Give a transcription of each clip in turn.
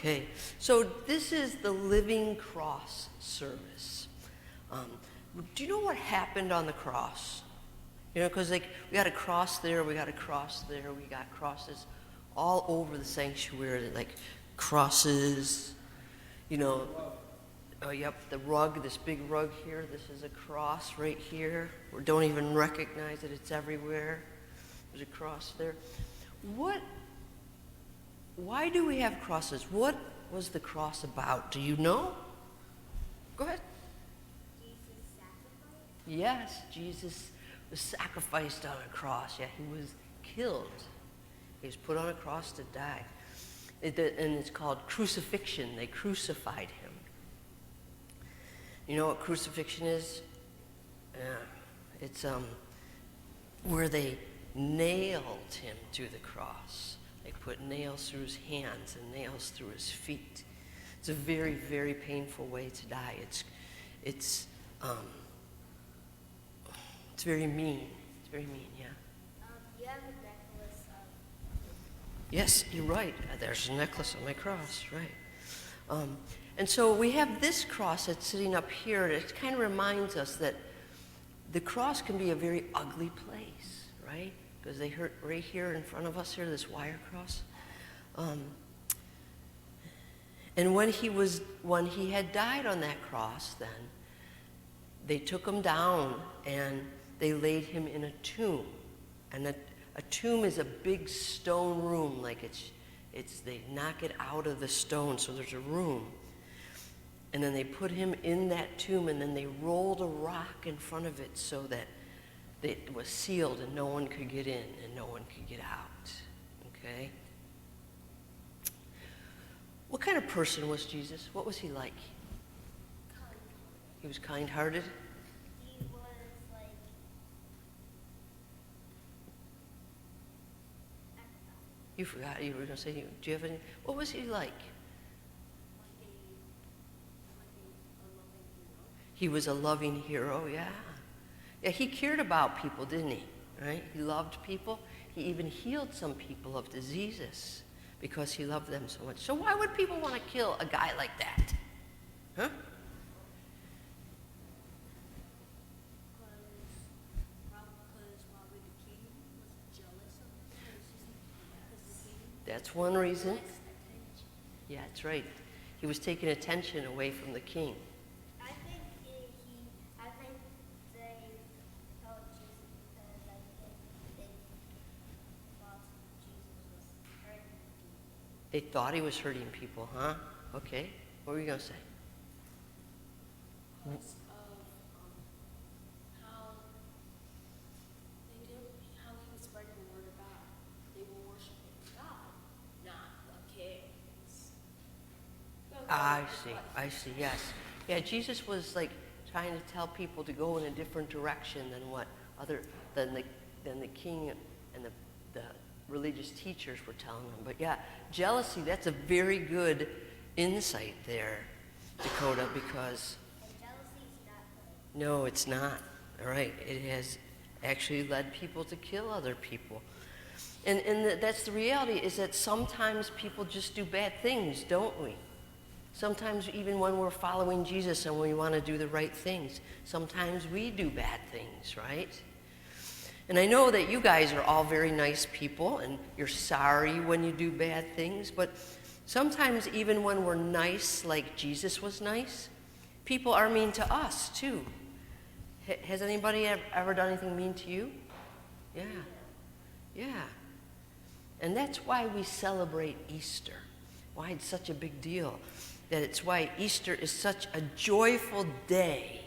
Okay, so this is the Living Cross service. Do you know what happened on the cross? You know, because like we got a cross there, we got a cross there, we got crosses all over the sanctuary, like crosses, you know. Oh, yep, the rug, this big rug here, this is a cross right here. We don't even recognize it, it's everywhere. There's a cross there. Why do we have crosses? What was the cross about? Do you know? Go ahead. Jesus sacrificed? Yes, Jesus was sacrificed on a cross. Yeah, he was killed. He was put on a cross to die. And it's called crucifixion. They crucified him. You know what crucifixion is? It's where they nailed him to the cross. They put nails through his hands and nails through his feet. It's a very, very painful way to die. It's very mean. It's very mean, yeah. You have a necklace of... Yes, you're right. There's a necklace on my cross, right. And so we have this cross that's sitting up here. It kind of reminds us that the cross can be a very ugly place, right? Because they hurt right here in front of us here, this wire cross. And when he had died on that cross, then they took him down and they laid him in a tomb. And a tomb is a big stone room, like they knock it out of the stone, so there's a room. And then they put him in that tomb, and then they rolled a rock in front of it so that it was sealed and no one could get in and no one could get out. Okay? What kind of person was Jesus? What was he like? Kind-hearted. He was kind-hearted? He was like... You forgot. You were going to say, do you have any? What was he like? Like a loving hero. He was a loving hero, yeah. Yeah, he cared about people, didn't he? Right? He loved people. He even healed some people of diseases because he loved them so much. So why would people want to kill a guy like that? Huh? Because Robert the King was jealous of him. Because the king That's one reason. likes attention. Yeah, that's right. He was taking attention away from the king. I think they held Jesus because I think they thought Jesus was hurting people. They thought he was hurting people, huh? Okay. What were you going to say? Because of how he was spreading the word about they were worshiping God, not the kings. I see, yes. Yeah, Jesus was like trying to tell people to go in a different direction than the king and the religious teachers were telling them. But yeah, jealousy, that's a very good insight there, Dakota, because And jealousy is not good. no, it's not. All right, it has actually led people to kill other people. And that's the reality, is that sometimes people just do bad things, don't we? Sometimes even when we're following Jesus and we want to do the right things, sometimes we do bad things, right? And I know that you guys are all very nice people and you're sorry when you do bad things, but sometimes even when we're nice like Jesus was nice, people are mean to us too. Has anybody ever done anything mean to you? Yeah. Yeah. And that's why we celebrate Easter. Why it's such a big deal. That it's why Easter is such a joyful day.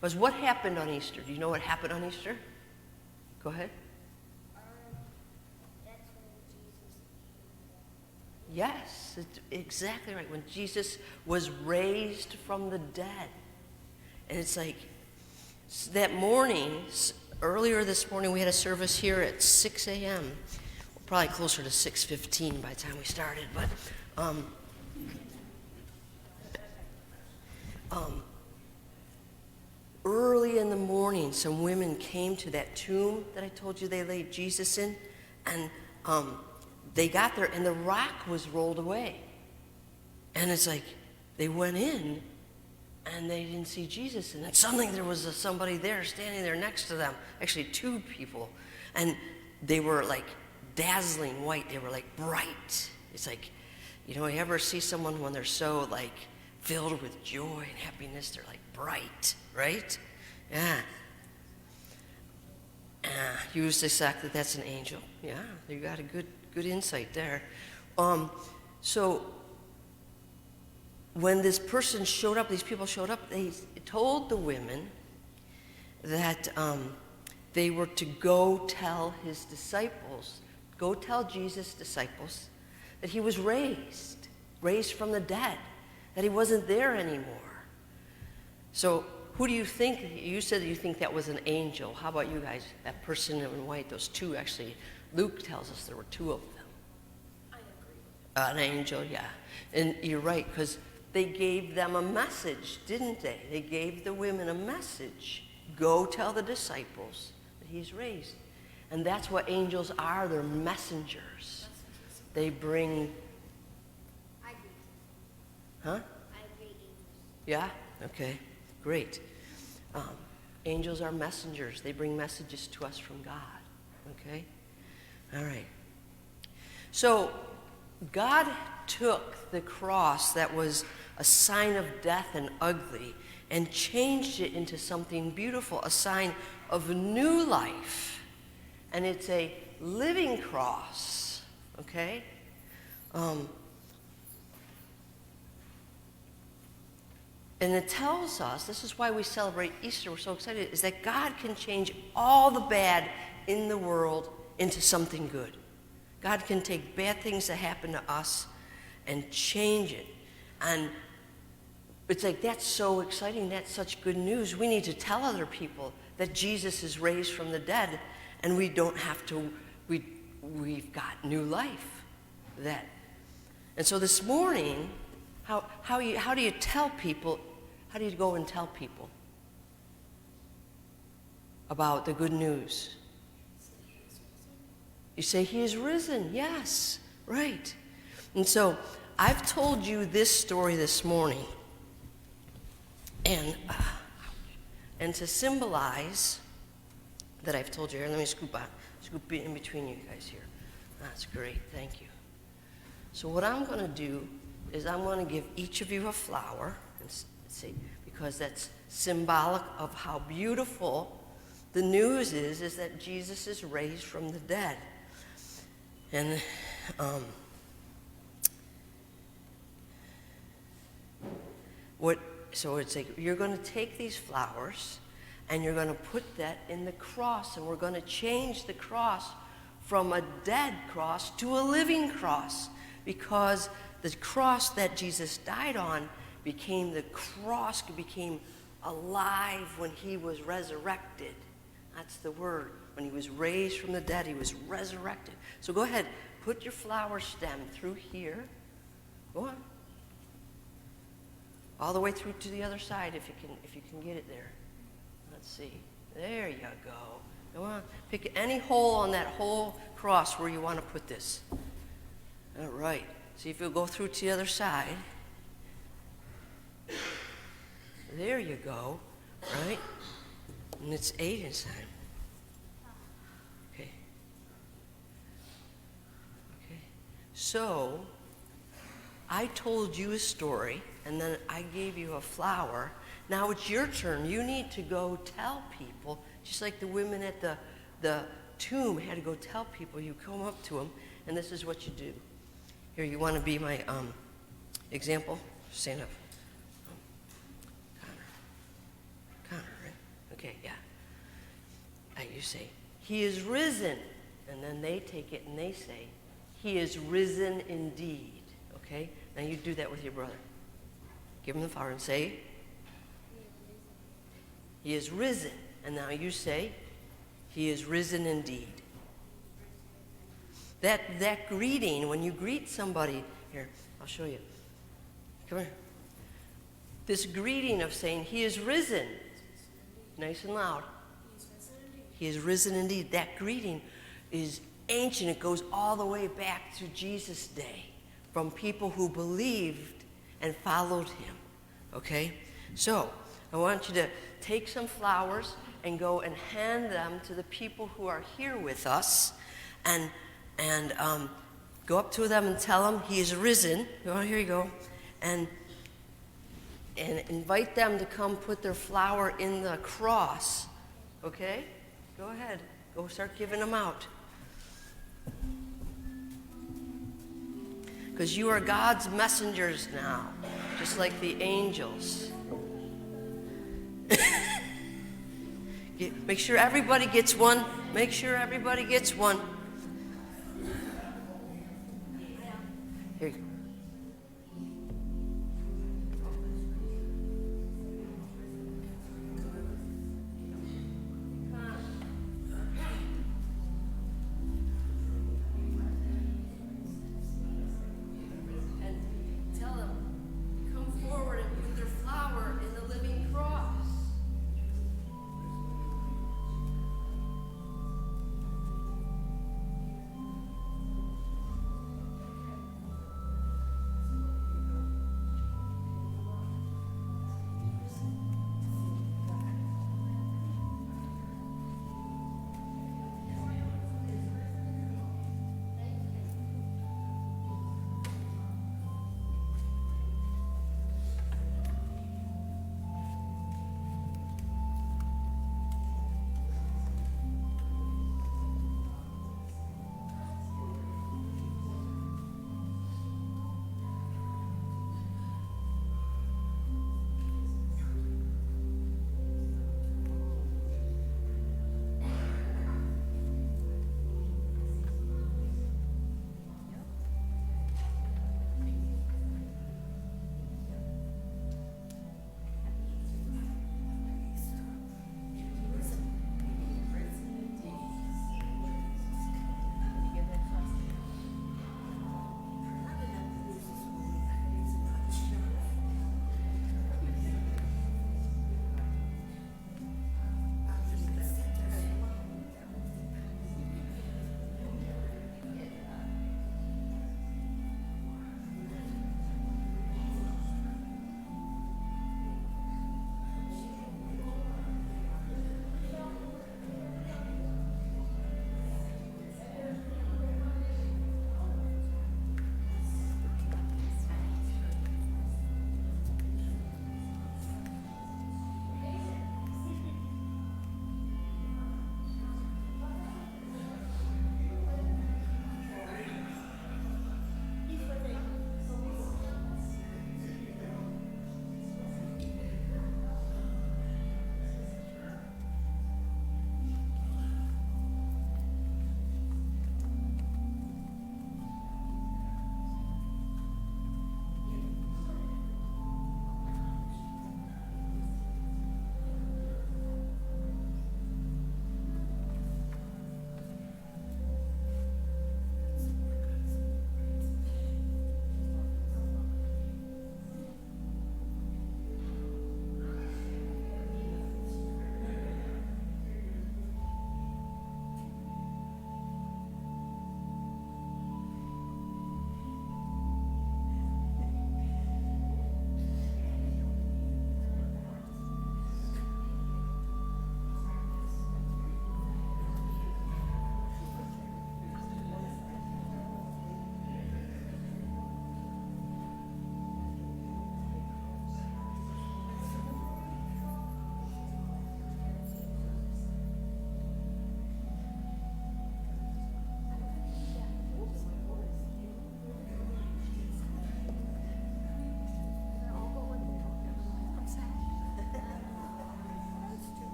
Because what happened on Easter? Do you know what happened on Easter? Go ahead. That's when Jesus came. Yes, it's exactly right. When Jesus was raised from the dead. And it's like that morning, earlier this morning, we had a service here at 6 a.m. Probably closer to 6:15 by the time we started. But early in the morning, some women came to that tomb that I told you they laid Jesus in, and they got there, and the rock was rolled away. And it's like they went in and they didn't see Jesus. And then suddenly there was somebody there standing there next to them. Actually, two people. And they were like dazzling white. They were like bright. It's like, you ever see someone when they're so like filled with joy and happiness, they're like bright, right? Yeah. You used to say that that's an angel. Yeah, you got a good insight there. So when this person showed up, these people showed up, they told the women that they were to go tell his disciples, go tell Jesus' disciples that he was raised from the dead, that he wasn't there anymore. So who do you think? You said that you think that was an angel. How about you guys? That person in white, those two, actually, Luke tells us there were two of them. I agree. An angel, yeah. And you're right, because they gave them a message, didn't they? They gave the women a message. Go tell the disciples that he's raised. And that's what angels are. They're messengers. They bring... I agree. Huh? I agree. Yeah? Okay. Great. Angels are messengers. They bring messages to us from God. Okay? All right. So, God took the cross that was a sign of death and ugly and changed it into something beautiful, a sign of new life. And it's a living cross. Okay? And it tells us, this is why we celebrate Easter, we're so excited, is that God can change all the bad in the world into something good. God can take bad things that happen to us and change it. And it's like, that's so exciting, that's such good news. We need to tell other people that Jesus is raised from the dead, and we don't have to, we've got new life. And so this morning, how do you tell people, how do you go and tell people about the good news? You say, he is risen. Yes, right. And so I've told you this story this morning. And to symbolize that I've told you here, let me scoop in between you guys here. That's great, thank you. So what I'm going to do is I'm going to give each of you a flower, and see, because that's symbolic of how beautiful the news is that Jesus is raised from the dead. And so it's like you're going to take these flowers and you're going to put that in the cross, and we're going to change the cross from a dead cross to a living cross, because the cross that Jesus died on became alive when he was resurrected. That's the word. When he was raised from the dead, he was resurrected. So go ahead, put your flower stem through here. Go on. All the way through to the other side if you can get it there. Let's see. There you go. Go on. Pick any hole on that whole cross where you want to put this. All right. See if you'll go through to the other side. There you go. Right? And it's 8 inside. Okay. Okay. So, I told you a story, and then I gave you a flower. Now it's your turn. You need to go tell people, just like the women at the tomb had to go tell people. You come up to them, and this is what you do. Here, you want to be my example? Stand up. Connor, right? Okay, yeah. You say, he is risen. And then they take it and they say, he is risen indeed. Okay? Now you do that with your brother. Give him the flower and say, he is risen. And now you say, he is risen indeed. That greeting, when you greet somebody, here, I'll show you. Come here. This greeting of saying, he is risen, nice and loud. He is risen indeed. That greeting is ancient. It goes all the way back to Jesus' day, from people who believed and followed him. Okay? So, I want you to take some flowers and go and hand them to the people who are here with us, and go up to them and tell them he is risen. Oh, here you go. And invite them to come put their flower in the cross. Okay? Go ahead. Go start giving them out. Because you are God's messengers now, just like the angels. Make sure everybody gets one. Make sure everybody gets one. Here you go. And tell them, come forward and put their flower in the living cross.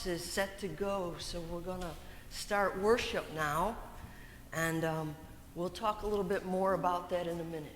bus is set to go, so we're going to start worship now. And we'll talk a little bit more about that in a minute.